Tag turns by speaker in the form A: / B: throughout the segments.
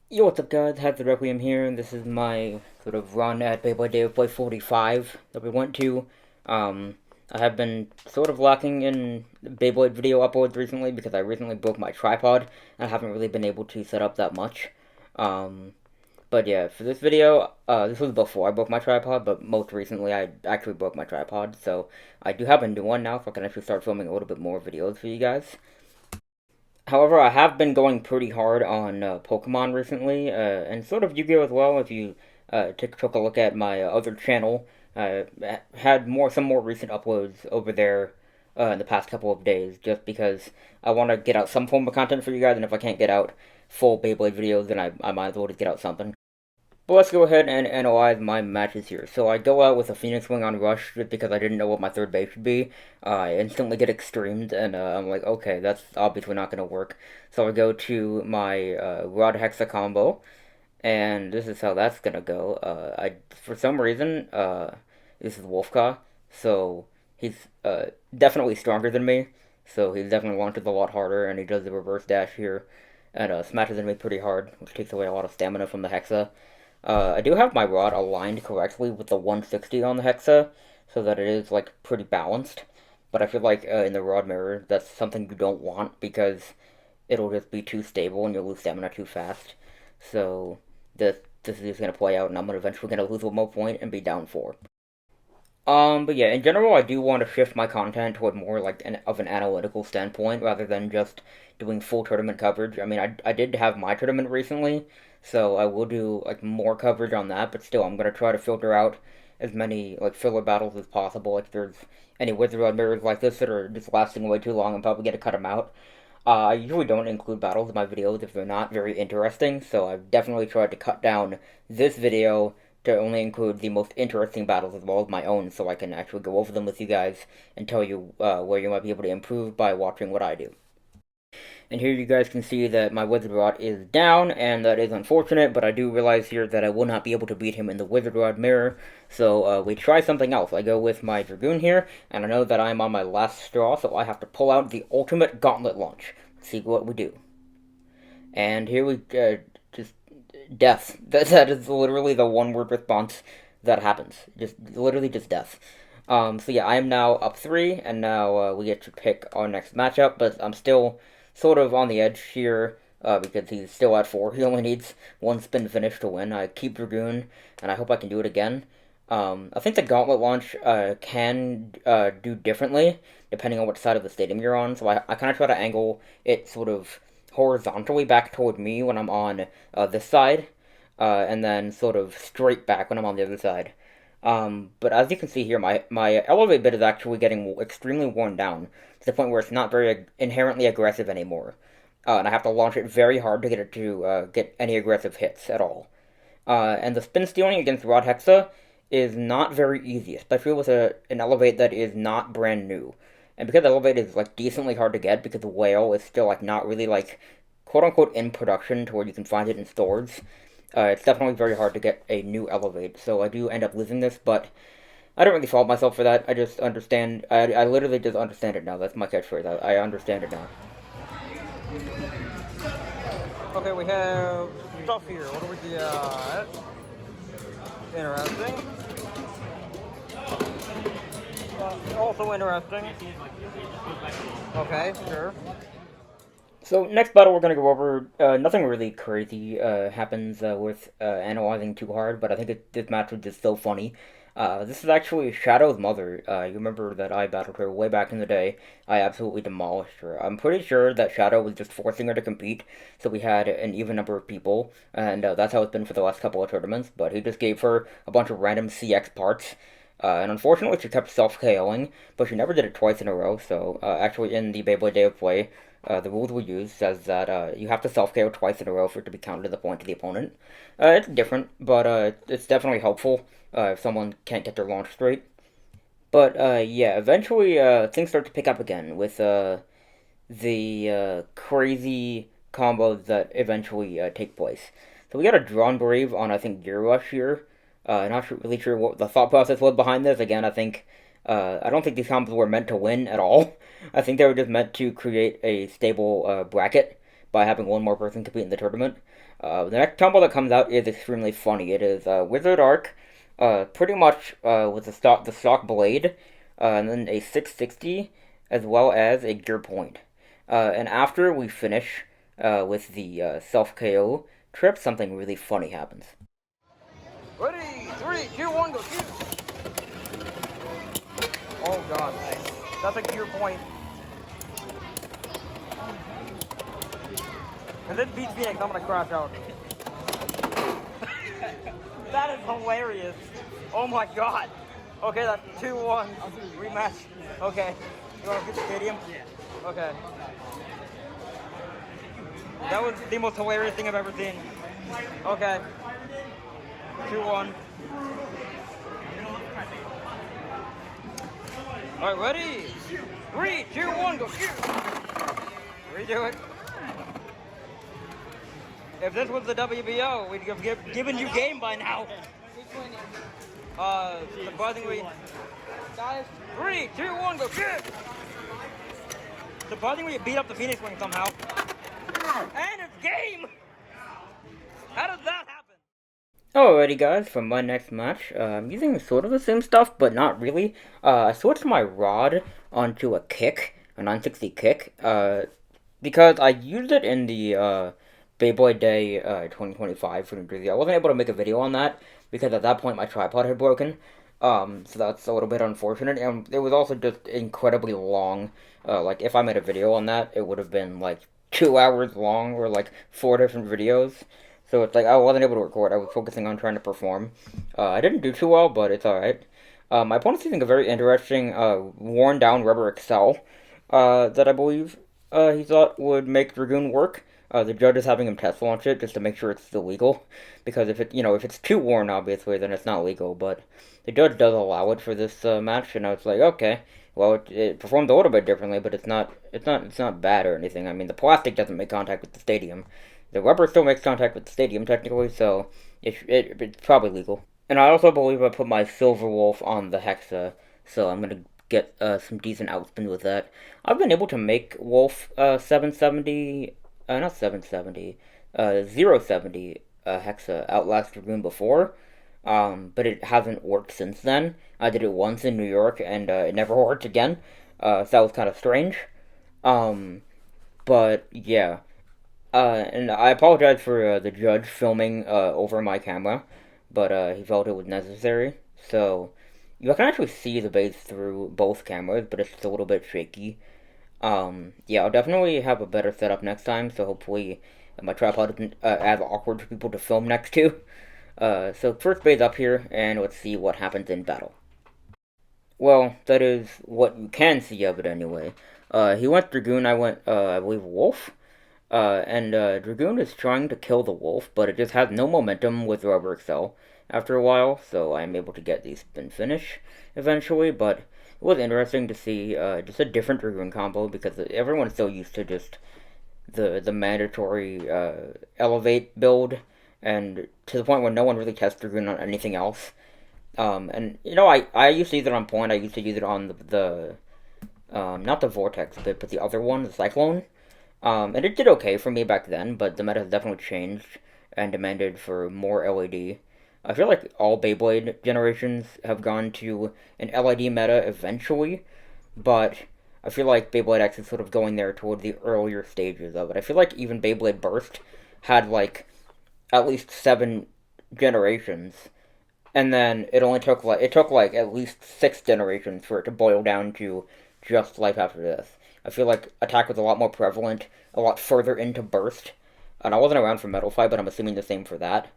A: Yo, what's up guys, Have the Requiem here, and this is my sort of run at Beyblade Day of Play 45 that we went to. Um, I have been sort of lacking in Beyblade video uploads recently because I recently broke my tripod, and I haven't really been able to set up that much. Um, but yeah, for this video, this was before I broke my tripod, but most recently I actually broke my tripod, so I do have a new one now, so I can actually start filming a little bit more videos for you guys. However, I have been going pretty hard on Pokemon recently, and sort of Yu-Gi-Oh as well. If you took a look at my other channel, had some more recent uploads over there in the past couple of days, just because I want to get out some form of content for you guys, and if I can't get out full Beyblade videos, then I might as well just get out something. But let's go ahead and analyze my matches here. So I go out with a Phoenix Wing on Rush just because I didn't know what my third base should be. I instantly get extremed, and I'm like, okay, that's obviously not going to work. So I go to my Rod Hexa combo, and this is how that's going to go. For some reason, this is Wolfka, so he's definitely stronger than me. So he definitely launches a lot harder, and he does the reverse dash here, and smashes into me pretty hard, which takes away a lot of stamina from the Hexa. I do have my rod aligned correctly with the 160 on the Hexa, so that it is like pretty balanced. But I feel like in the rod mirror, that's something you don't want because it'll just be too stable and you'll lose stamina too fast. So this is just gonna play out, and I'm eventually gonna lose one more point and be down four. But yeah, in general, I do want to shift my content toward more like of an analytical standpoint rather than just doing full tournament coverage. I mean, I did have my tournament recently, so I will do like more coverage on that. But still, I'm gonna try to filter out as many like filler battles as possible. If there's any Wizard Rod mirrors like this that are just lasting way too long, I'm probably gonna cut them out. I usually don't include battles in my videos if they're not very interesting, so I've definitely tried to cut down this video to only include the most interesting battles as well as my own, so I can actually go over them with you guys and tell you where you might be able to improve by watching what I do. And here you guys can see that my Wizard Rod is down, and that is unfortunate, but I do realize here that I will not be able to beat him in the Wizard Rod mirror, so we try something else. I go with my Dragoon here, and I know that I'm on my last straw, so I have to pull out the ultimate gauntlet launch. Let's see what we do. And here we just death. That is literally the one word response that happens. Just literally just death. So yeah, I am now up three, and now we get to pick our next matchup. But I'm still sort of on the edge here because he's still at four. He only needs one spin finish to win. I keep Dragoon, and I hope I can do it again. I think the gauntlet launch can do differently depending on what side of the stadium you're on. So I kind of try to angle it sort of horizontally back toward me when I'm on this side, and then sort of straight back when I'm on the other side. But as you can see here, my elevate bit is actually getting extremely worn down to the point where it's not very inherently aggressive anymore. And I have to launch it very hard to get it to get any aggressive hits at all. And the spin stealing against Rod Hexa is not very easy, especially with an elevate that is not brand new. And because elevate is like decently hard to get because the whale is still like not really like quote unquote in production to where you can find it in stores, it's definitely very hard to get a new elevate. So I do end up losing this, but I don't really fault myself for that. I just understand. I literally just understand it now. That's my catchphrase. I understand it now.
B: Okay, we have stuff here. What do we got? Interesting. Also interesting. Okay, sure.
A: So next battle we're gonna go over. Nothing really crazy happens with analyzing too hard, but I think this match was just so funny. This is actually Shadow's mother. You remember that I battled her way back in the day. I absolutely demolished her. I'm pretty sure that Shadow was just forcing her to compete, so we had an even number of people, and that's how it's been for the last couple of tournaments. But he just gave her a bunch of random CX parts. And unfortunately, she kept self-KOing, but she never did it twice in a row. So, actually, in the Beyblade Day of Play, the rules we use says that you have to self-KO twice in a row for it to be counted as a point to the opponent. It's different, but it's definitely helpful if someone can't get their launch straight. But yeah, eventually things start to pick up again with the crazy combos that eventually take place. So we got a Drawn Brave on, I think, Gear Rush here. Not really sure what the thought process was behind this. Again, I don't think these combos were meant to win at all. I think they were just meant to create a stable bracket by having one more person compete in the tournament. The next combo that comes out is extremely funny. It is Wizard Arc, pretty much with the stock blade, and then a 660, as well as a gear point. And after we finish with the self KO trip, something really funny happens.
B: Ready, 3, 2, 1, go shoot! Oh god, that's a gear point. And then beats Phoenix, I'm gonna crash out. That is hilarious. Oh my god. Okay, that's 2-1 rematch. Okay. You wanna get the stadium? Yeah. Okay. That was the most hilarious thing I've ever seen. Okay. 2-1. Alright, ready? 3, 2, 1, go shoot! Redo it. If this was the WBO, we'd have given you game by now. Surprisingly. Guys, 3, 2, 1, go shoot! Surprisingly, you beat up the Phoenix Wing somehow. And it's game! How does that happen?
A: Alrighty guys, for my next match, I'm using sort of the same stuff, but not really. I switched my rod onto a kick, a 960 kick, because I used it in the Beyblade Day 2025 for New Jersey. I wasn't able to make a video on that, because at that point my tripod had broken, so that's a little bit unfortunate, and it was also just incredibly long. Like, if I made a video on that, it would have been, like, 2 hours long, or, like, 4 different videos. So it's like I wasn't able to record. I was focusing on trying to perform. I didn't do too well, but it's alright. My opponent's using a very interesting worn down rubber Excel that I believe he thought would make Dragoon work. The judge is having him test launch it just to make sure it's still legal, because if it's too worn, obviously, then it's not legal. But the judge does allow it for this match, and I was like, okay, well, it performed a little bit differently, but it's not bad or anything. I mean, the plastic doesn't make contact with the stadium. The rubber still makes contact with the stadium, technically, so it's probably legal. And I also believe I put my Silver Wolf on the Hexa, so I'm going to get some decent outspin with that. I've been able to make Wolf 770, not 770, 070 Hexa outlast Dragoon before, but it hasn't worked since then. I did it once in New York, and it never worked again, so that was kind of strange. But yeah. And I apologize for the judge filming over my camera, but he felt it was necessary. So you can actually see the base through both cameras, but it's a little bit shaky. Yeah, I'll definitely have a better setup next time, so hopefully my tripod isn't as awkward for people to film next to. So first base up here, and let's see what happens in battle. Well, that is what you can see of it anyway. He went Dragoon, I went, I believe, Wolf. And Dragoon is trying to kill the wolf, but it just has no momentum with Rubber Excel after a while, so I'm able to get the spin finish eventually, but it was interesting to see just a different Dragoon combo, because everyone's so used to just the mandatory elevate build, and to the point where no one really tests Dragoon on anything else. And, I used to use it on point. I used to use it on the not the Vortex bit, but the other one, the Cyclone. And it did okay for me back then, but the meta has definitely changed and demanded for more LED. I feel like all Beyblade generations have gone to an LED meta eventually, but I feel like Beyblade X is sort of going there toward the earlier stages of it. I feel like even Beyblade Burst had like at least 7 generations, and then it took like at least 6 generations for it to boil down to just Life After Death. I feel like Attack was a lot more prevalent, a lot further into Burst. And I wasn't around for Metal Fight, but I'm assuming the same for that.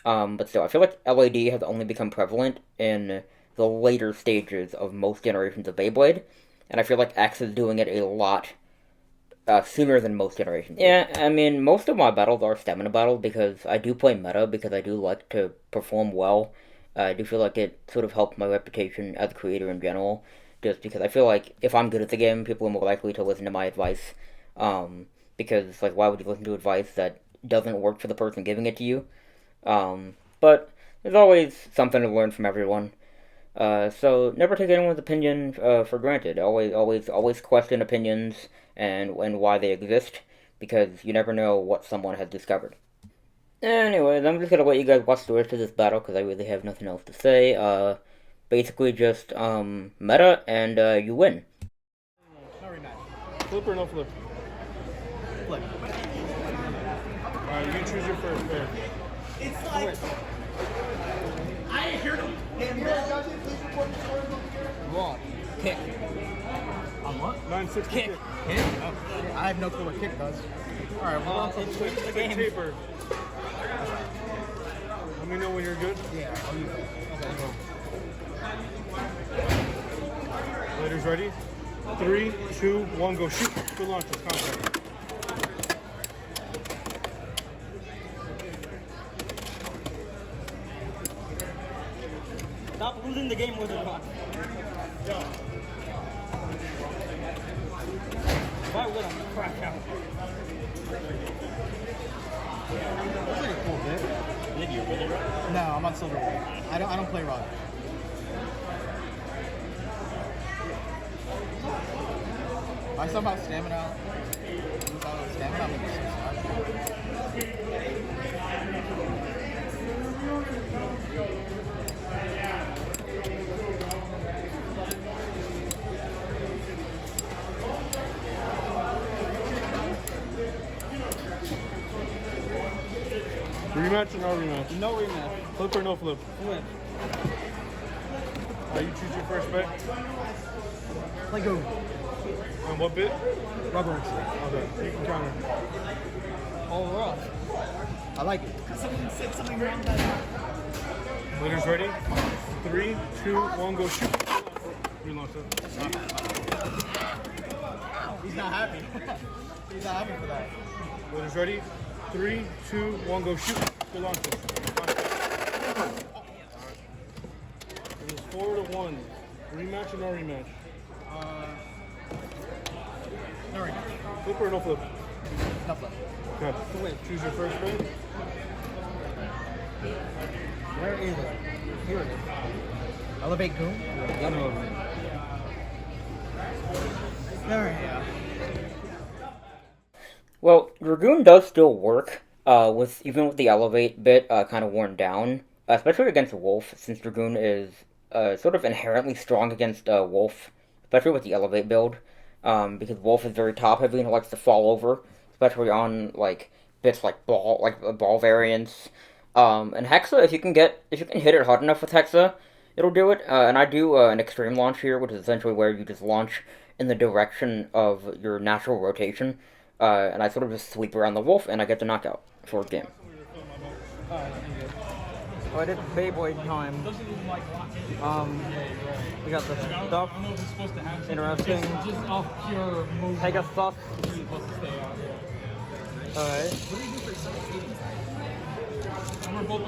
A: But still, I feel like LED has only become prevalent in the later stages of most generations of Beyblade. And I feel like X is doing it a lot sooner than most generations. Yeah, I mean, most of my battles are stamina battles, because I do play meta, because I do like to perform well. I do feel like it sort of helped my reputation as a creator in general. Just because I feel like if I'm good at the game, people are more likely to listen to my advice. Because, like, why would you listen to advice that doesn't work for the person giving it to you? But there's always something to learn from everyone. So never take anyone's opinion for granted. Always question opinions and why they exist, because you never know what someone has discovered. Anyways, I'm just gonna let you guys watch the rest of this battle because I really have nothing else to say. Basically just meta and you win.
C: No rematch. Flip or no flip? Flip. Alright, you choose your first pair.
D: It's like I heard him.
C: Raw.
D: Kick. On what?
C: 960
D: Kick. Kick? Oh, I have no clue what kick does. Alright, well, on
C: It's like taper. Let me know when you're good.
D: yeah, I'll use it. Okay.
C: Ladies ready? 3, 2, 1, go shoot. Good launch, let's contact.
B: Stop losing the game with your cock. If I win, I'm gonna crack out.
D: That's like a cool bit. No, I'm on silver. I don't play rod. I somehow stamina. Stamina. I'm gonna
C: Rematch or no rematch?
D: No rematch.
C: Flip or no flip?
D: Flip.
C: You choose your first bet.
D: Like go.
C: On what bit?
D: Rubber.
C: Okay, you can counter.
D: All rough. I like it. Someone said something wrong that.
C: Ladies ready? 3, 2, 1, go shoot. Relaunch it.
D: He's not happy. He's not happy for that.
C: Ladies ready? 3, 2, 1, go shoot. Good launch it. It was 4-1. Rematch or no rematch?
D: No rematch.
C: Flip or no flip?
D: No flip.
C: Okay. Choose your first bet.
D: Where is it? Here it is. Elevate Goon? There we go.
A: Well, Dragoon does still work, with even with the elevate bit kind of worn down, especially against Wolf, since Dragoon is sort of inherently strong against Wolf, especially with the elevate build, because Wolf is very top heavy and likes to fall over, especially on like bits like ball variants, and Hexa. If you can hit it hard enough with Hexa, it'll do it. And I do an extreme launch here, which is essentially where you just launch in the direction of your natural rotation. And I sort of just sweep around the wolf, and I get the knockout for a game.
B: Alright, it's Beyblade time. We got the stuff. Interesting. Pegasus. Alright.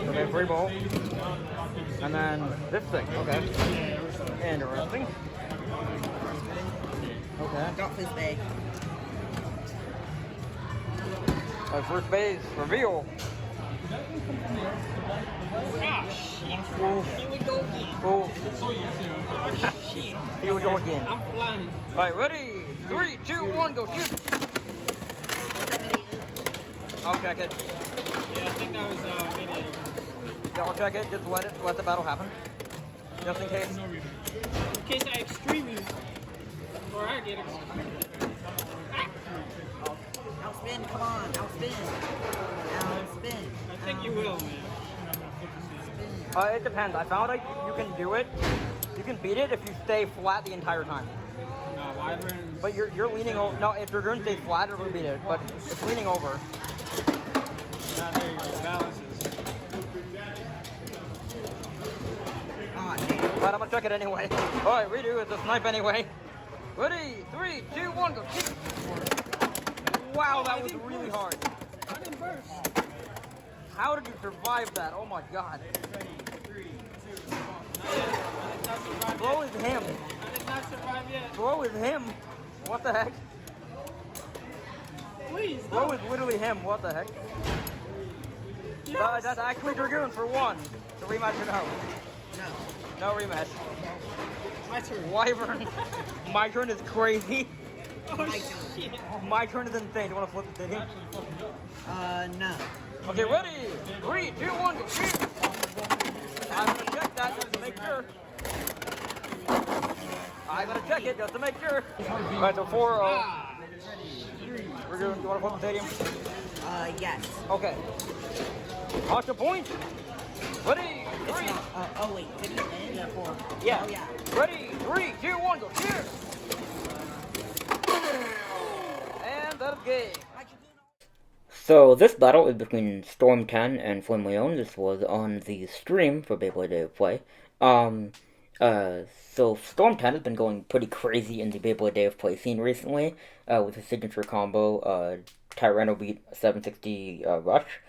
B: Okay, free ball. And then this thing. Okay. Interesting. Okay.
E: Drop his bag.
B: First base, reveal.
E: Here we go again.
B: Oh,
E: Shit.
B: here we go again.
E: I'm flying.
B: Alright, ready? 3, 2, 1, go shoot. I'll check it.
E: Yeah, I think that was maybe.
B: Yeah, I'll check it. Just let the battle happen. Just in case.
E: In case I extremely. Or I get extremely. Outspin, come on, outspin. Outspin. I think you will, man.
B: It depends. I found out you can do it. You can beat it if you stay flat the entire time.
E: No, Wyvern.
B: But you're leaning over. No, if your gun stays flat, it'll beat it. But it's leaning over.
E: There you go. Balances.
B: But I'm gonna check it anyway. Alright, redo it. It's a snipe anyway. Ready? 3, 2, 1, go shoot. Wow, that was really hard.
E: I didn't burst.
B: How did you survive that? Oh my god. Bro is him.
E: I did not survive yet.
B: Bro is him. What the heck?
E: Please.
B: Bro is literally him. What the heck? That's actually Dragoon for 1. The rematch or no? No rematch.
E: My turn.
B: Wyvern. My turn is crazy.
E: Oh, shit.
B: My turn is insane. Do you want to flip the stadium?
E: No.
B: Okay, ready? 3, 2, 1, go shoot! I'm gonna check that just to make sure. I'm gonna check it just to make sure. Alright, so 4-0. We're doing, you wanna put the stadium?
E: Yes.
B: Okay. Watch the point. Ready?
E: It's
B: 3.
E: not. Oh wait, did he win? Yeah, 4.
B: Yeah.
E: Oh yeah.
B: Ready? 3, 2, 1, go shoot! And that's game.
A: So this battle is between Storm 10 and Flame Leon. This was on the stream for Beyblade Day of Play. So Storm 10 has been going pretty crazy in the Beyblade Day of Play scene recently, with his signature combo, Tyranno Beat 760 Rush.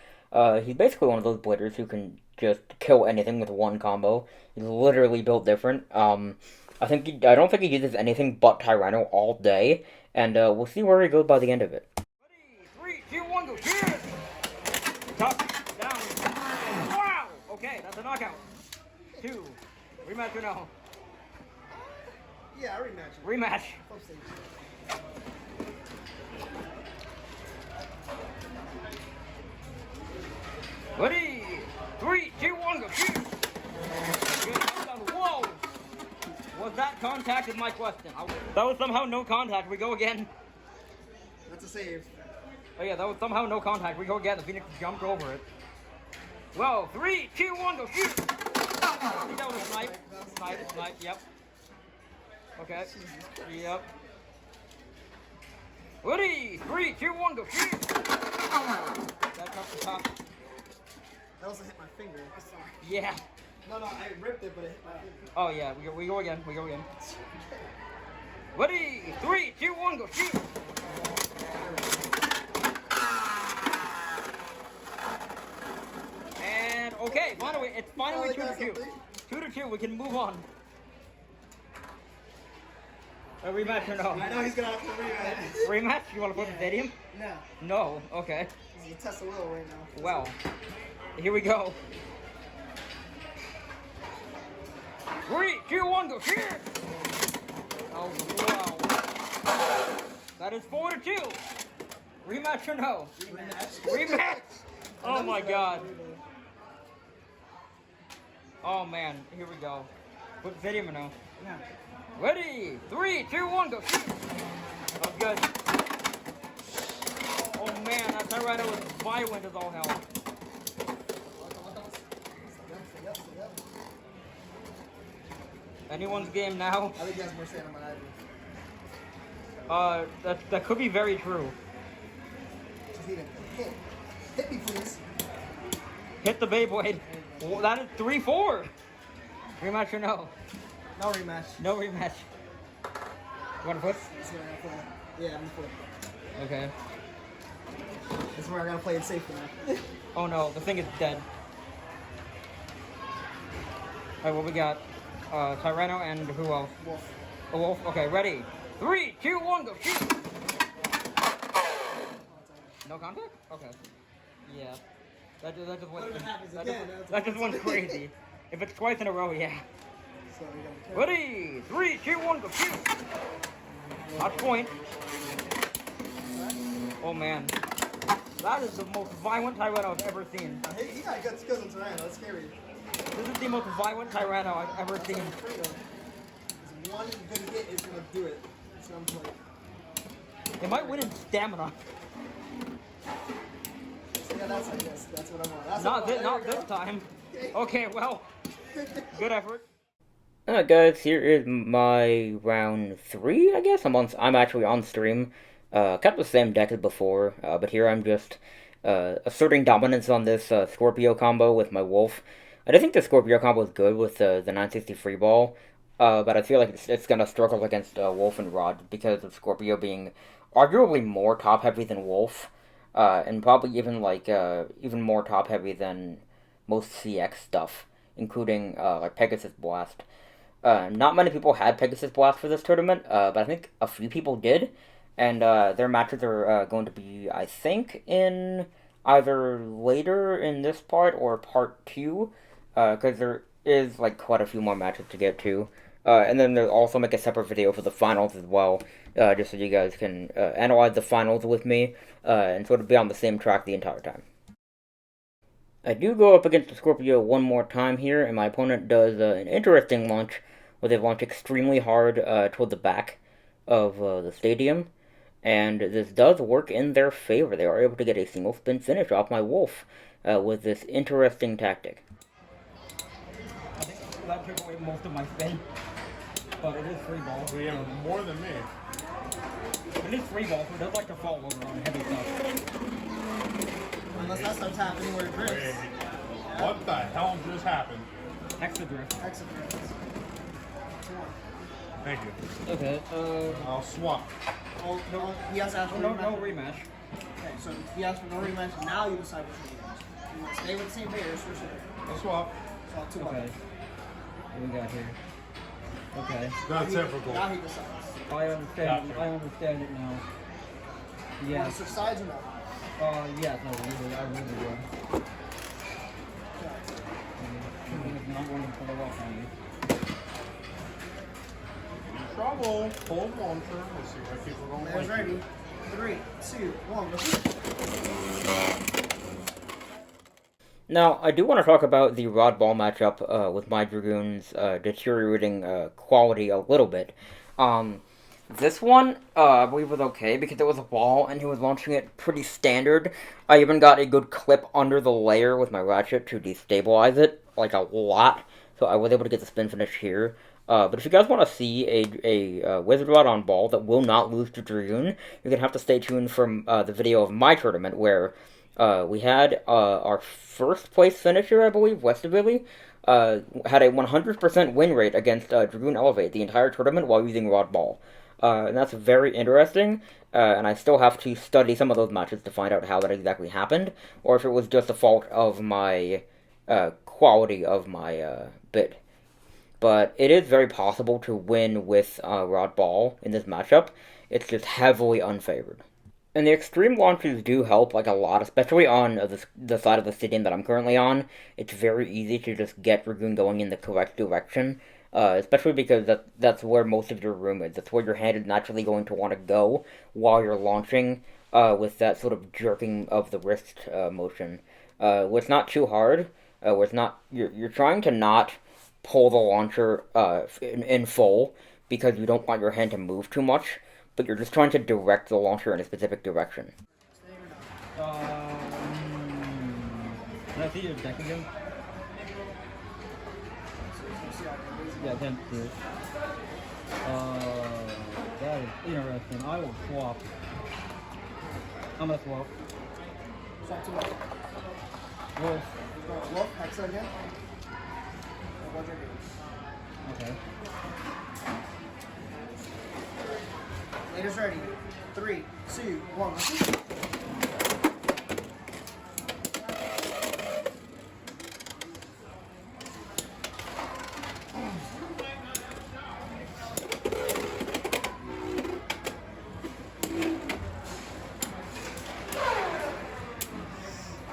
A: He's basically one of those bladers who can just kill anything with one combo. He's literally built different. I don't think he uses anything but Tyranno all day, and we'll see where he goes by the end of it.
B: 3, 2, 1, go shoot! Top, down. Wow! Okay, that's a knockout. 2. Rematch or no?
D: Yeah, I rematch.
B: Rematch. Ready? 3, 2, 1, go shoot! Good. Whoa! Was that contact is my question. That was somehow no contact. We go again.
D: That's a save.
B: Oh yeah, that was somehow no contact. We go again. The Phoenix jumped over it. Whoa, 3, 2, 1, go shoot! I think that was a snipe. Snipe, yep. Okay. Yep. Ready? 3, 2, 1, go shoot! That's up the top.
D: That also hit my finger.
B: Yeah.
D: No, I ripped it, but it hit my finger.
B: Oh yeah, we go again. Ready? 3, 2, 1, go shoot! And okay, finally, it's finally 2-2. 2-2, we can move on. A rematch or no?
D: I know he's gonna have to rematch.
B: Rematch? You want to put the stadium?
D: No.
B: No? Okay.
D: This is a test of will right now.
B: Well, here we go. 3, 2, 1, go shoot! Oh, wow. That is 4-2. Rematch or no? Rematch! Oh my god. Oh man, here we go. Put the stadium or no?
D: Yeah.
B: Ready? 3, 2, 1, go shoot! Oh, good. Oh man, that Tyranno was violent as all hell. Anyone's game now?
D: I think he has more stamina than I do.
B: That could be very true.
D: Just need a hit. Hit me, please.
B: Hit the Beyblade. Well, that is 3-4. Rematch or no?
D: No rematch.
B: No rematch. You want to put?
D: This is where I gotta play. Yeah, I'm gonna play.
B: Okay.
D: This is where I gotta play it safe now.
B: Oh no, the thing is dead. Alright, what we got? Tyranno and who else?
D: Wolf.
B: A wolf? Okay, ready? 3, 2, 1, go shoot! No contact? Okay. Yeah. That just went,
D: What if it happens
B: that
D: again?
B: that just went crazy. If it's twice in a row, yeah.
D: So we gotta play.
B: Ready? 3, 2, 1, go shoot! Hot point. Oh man. That is the most violent Tyranno I've ever seen.
D: He got good skills in Tyranno. That's scary.
B: This is the most violent Tyranno I've ever seen.
D: Freedom. There's one good hit is gonna do it. So I'm like,
B: It might win in stamina.
D: yeah, that's I guess. That's what I'm on. That's
B: Not
D: what
B: this,
D: I'm
B: not
D: on. There
B: this
D: we go.
B: time. Okay, well, good effort.
A: Alright guys, here is my round 3, I guess. I'm actually on stream. Kept the same deck as before, but here I'm just asserting dominance on this Scorpio combo with my Wolf. I do think the Scorpio combo is good with the 960 free ball, but I feel like it's gonna struggle against Wolf and Rod because of Scorpio being arguably more top heavy than Wolf, and probably even even more top heavy than most CX stuff, including like Pegasus Blast. Not many people had Pegasus Blast for this tournament, but I think a few people did, and their matches are going to be, I think, in either later in this part or part 2, because there is like quite a few more matches to get to. And then they'll also make a separate video for the finals as well, just so you guys can analyze the finals with me, and sort of be on the same track the entire time. I do go up against the Scorpio one more time here, and my opponent does an interesting launch where they launch extremely hard toward the back of the stadium, and this does work in their favor. They are able to get a single spin finish off my wolf with this interesting tactic.
B: I think that took away most of my spin. But it is free ball.
C: We have more than me.
B: It is free ball, so it does like to fall over on heavy stuff.
D: Unless that starts happening where it drifts.
C: Wait, what the hell just happened?
B: Extra drift.
D: Exit drifts.
C: Thank you.
B: Okay,
C: I'll swap.
D: Oh, no, he has to ask for
B: no
D: rematch.
B: rematch.
D: Okay, so he asks for no rematch. Now you decide which one you want. You want to stay with the same players for sure.
C: I'll swap.
D: So 2
B: Okay.
D: buttons.
B: What we got here? Okay.
C: That's
D: Now
C: typical.
D: he decides.
B: I understand.
C: Gotcha.
B: I understand it now.
D: You want
B: Yes.
D: to switch sides or no?
B: Yes. No, really, I really do. He's not going to pull off on me.
C: Trouble. Hold launcher. Let's see if I keep it going.
D: Players ready. 3, 2, 1, go.
A: Now, I do want to talk about the Rod Ball matchup with my Dragoon's deteriorating quality a little bit. This one, I believe was okay because it was a ball and he was launching it pretty standard. I even got a good clip under the layer with my ratchet to destabilize it, like a lot, so I was able to get the spin finish here. But if you guys want to see a Wizard Rod on ball that will not lose to Dragoon, you're going to have to stay tuned for the video of my tournament where we had our first place finisher, I believe, Westervilly, had a 100% win rate against Dragoon Elevate the entire tournament while using Rod Ball. And that's very interesting, and I still have to study some of those matches to find out how that exactly happened, or if it was just the fault of my quality of my bit. But it is very possible to win with Rod Ball in this matchup. It's just heavily unfavored. And the extreme launches do help, like, a lot, especially on the side of the stadium that I'm currently on. It's very easy to just get Dragoon going in the correct direction, especially because that's where most of your room is. That's where your hand is naturally going to want to go while you're launching, with that sort of jerking of the wrist motion. Where it's not too hard, where it's not, you're trying to not pull the launcher in full, because you don't want your hand to move too much, but you're just trying to direct the launcher in a specific direction.
B: Can I see your deck again? Yeah, I can't see it. That is interesting. I will swap. I'm gonna swap.
D: Swap 2 buttons.
B: Wolf.
D: Wolf, Hexa again. What's your
B: Okay.
D: Players ready. 3, 2, 1,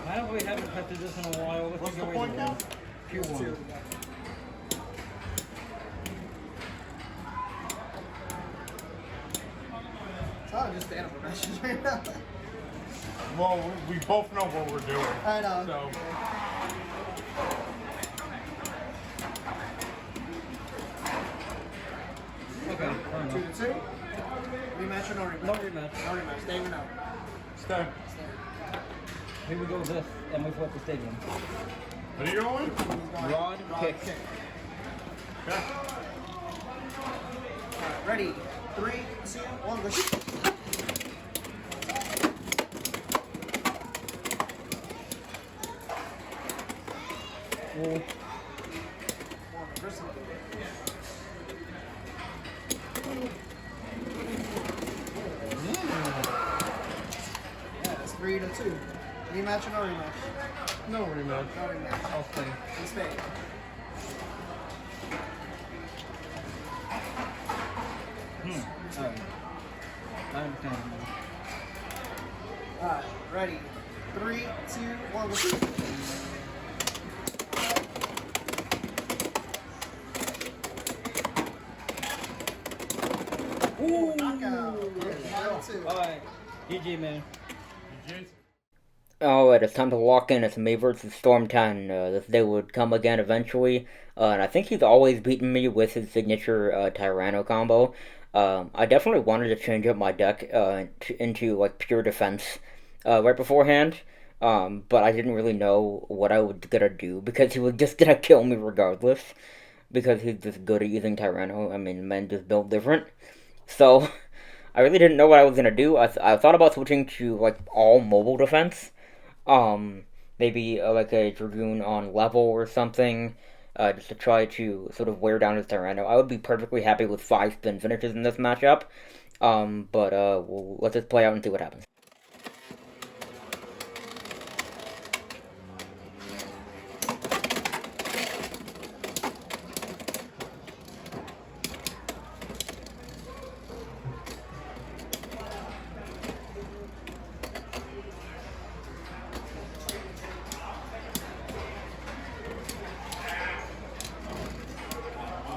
B: I don't really haven't tested this in a while. Let's
C: What's
B: go
C: the
B: away
C: point
B: the
C: now?
B: Q1.
D: It's not just stand up matches right now.
C: Well, we both know what we're doing.
D: I know.
C: So,
B: Okay, fair
D: 2
B: enough.
D: to 2. Rematch or no rematch?
B: No rematch.
D: No rematch. Staying or no?
C: stay.
B: Here we go with this, and we flip the stadium.
C: What are you going?
B: Rod, kick.
C: Okay.
D: Alright, ready. 3, 2, 1, go shoot.
B: Wolf.
D: Yeah, it's 3 to 2. Rematch or no rematch?
C: No rematch.
D: No rematch.
B: I'll stay.
D: You stay.
B: Alright. I understand now.
D: Alright, ready. 3, 2, 1, go shoot.
B: Ooh!
D: Knockout. 3 to 2.
B: Alright. GG, man.
C: GG's.
A: Alright, it's time to lock in. It's me versus Storm 10. This day would come again eventually. And I think he's always beaten me with his signature Tyranno combo. I definitely wanted to change up my deck into like pure defense right beforehand. But I didn't really know what I was gonna do because he was just gonna kill me regardless. Because he's just good at using Tyranno. I mean, men just built different. So I really didn't know what I was gonna do. I thought about switching to like all mobile defense. Maybe like a Dragoon on level or something, just to try to sort of wear down his Tyranno. I would be perfectly happy with 5 spin finishes in this matchup. But let's just play out and see what happens.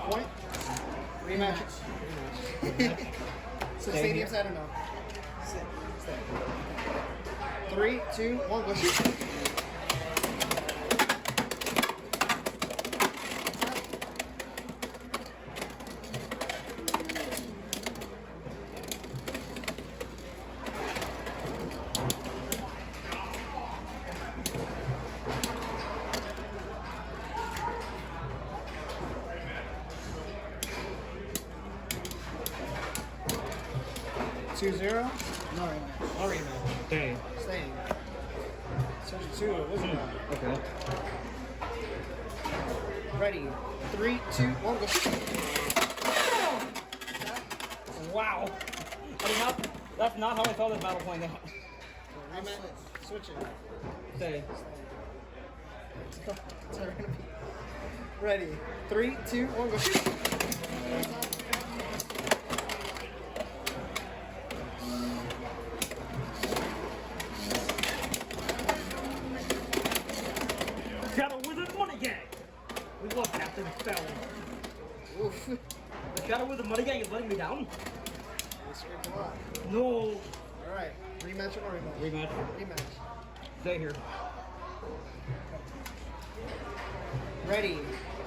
D: Point. Rematch. So stadiums, I don't know. Stay. 3, 2, 1, go shoot. Two zero. No rematch.
B: No rematch. Dang.
D: Staying. Search 2. What's it?
B: Okay.
D: Ready. 3, 2, 1, go shoot.
B: Wow. I mean, that's not how I saw this battle playing out.
D: Rematch. Switch it.
B: Stay.
D: Ready. 3, 2, 1, go shoot.
B: Shadow Wizard Money Gang! We love Captain Spell.
D: Oof.
B: The Shadow Wizard Money Gang is letting me down?
D: We scraped a lot.
B: No.
D: Alright. Rematch or no rematch?
B: Rematch.
D: Rematch.
B: Stay here.
D: Ready.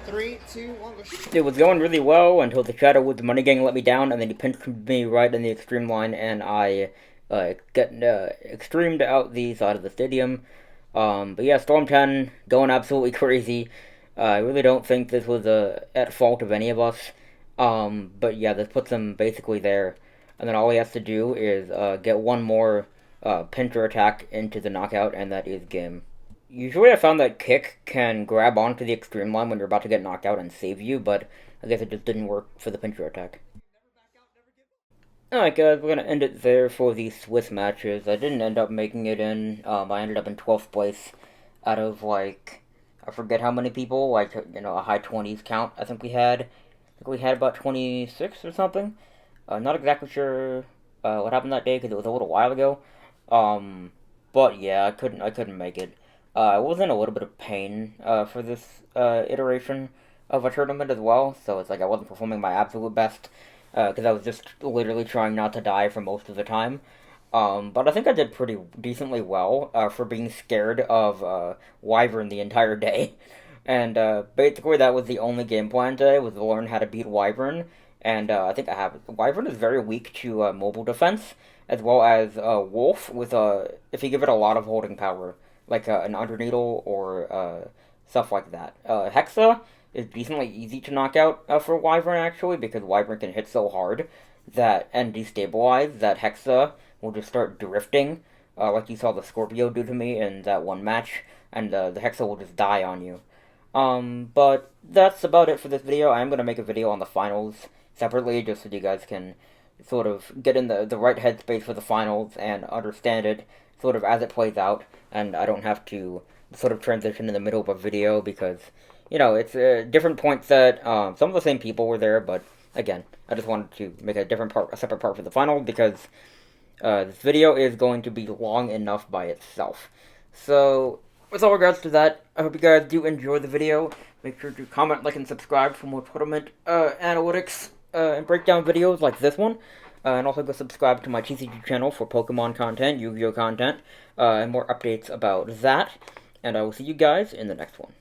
D: 3, 2, 1, go shoot.
A: It was going really well until the Shadow with the Money Gang let me down, and then he pinched me right in the extreme line, and I got extremed out the side of the stadium. But yeah, Storm 10 going absolutely crazy. I really don't think this was at fault of any of us. But yeah, this puts him basically there. And then all he has to do is get one more pincher attack into the knockout, and that is game. Usually I found that kick can grab onto the extreme line when you're about to get knocked out and save you, but I guess it just didn't work for the pincher attack. Alright guys, we're gonna end it there for the Swiss matches. I didn't end up making it in. I ended up in 12th place out of like, I forget how many people, like, you know, a high 20s count I think we had. I think we had about 26 or something. Not exactly sure what happened that day because it was a little while ago. But yeah, I couldn't make it. I was in a little bit of pain for this iteration of a tournament as well, so it's like I wasn't performing my absolute best because I was just literally trying not to die for most of the time. But I think I did pretty decently well for being scared of Wyvern the entire day. And basically that was the only game plan today, was to learn how to beat Wyvern. And I think I have it. Wyvern is very weak to mobile defense, as well as Wolf, with if you give it a lot of holding power, like an Underneedle or stuff like that. Hexa is decently easy to knock out for Wyvern, actually, because Wyvern can hit so hard and destabilize that Hexa will just start drifting, like you saw the Scorpio do to me in that one match, and the Hexa will just die on you. But that's about it for this video. I am going to make a video on the finals separately, just so you guys can sort of get in the right headspace for the finals and understand it sort of as it plays out, and I don't have to sort of transition in the middle of a video because, you know, it's different points that some of the same people were there, but again, I just wanted to make a separate part for the final because this video is going to be long enough by itself. So, with all regards to that, I hope you guys do enjoy the video. Make sure to comment, like, and subscribe for more tournament analytics and breakdown videos like this one. and also go subscribe to my TCG channel for Pokemon content, Yu-Gi-Oh content, and more updates about that. And I will see you guys in the next one.